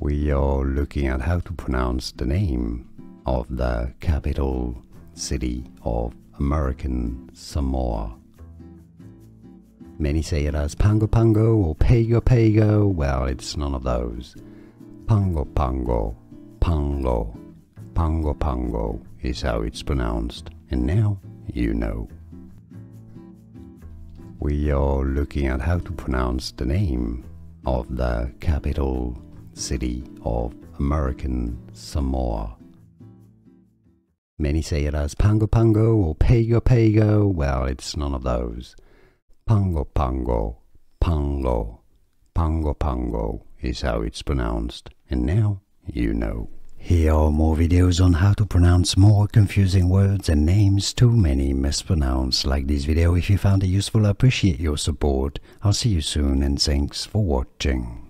We are looking at how to pronounce the name of the capital city of American Samoa. Many say it as Pango Pango or Pago Pago. Well, it's none of those. Pango Pango, Pango, Pango Pango is how it's pronounced, and now you know. We are looking at how to pronounce the name of the capital city of American Samoa. Many say it as Pango Pango or Pago Pago. Well, it's none of those. Pango Pango, Pango, Pango Pango is how it's pronounced, and now you know. Here are more videos on how to pronounce more confusing words and names too many mispronounced. Like this video if you found it useful. I appreciate your support. I'll see you soon and thanks for watching.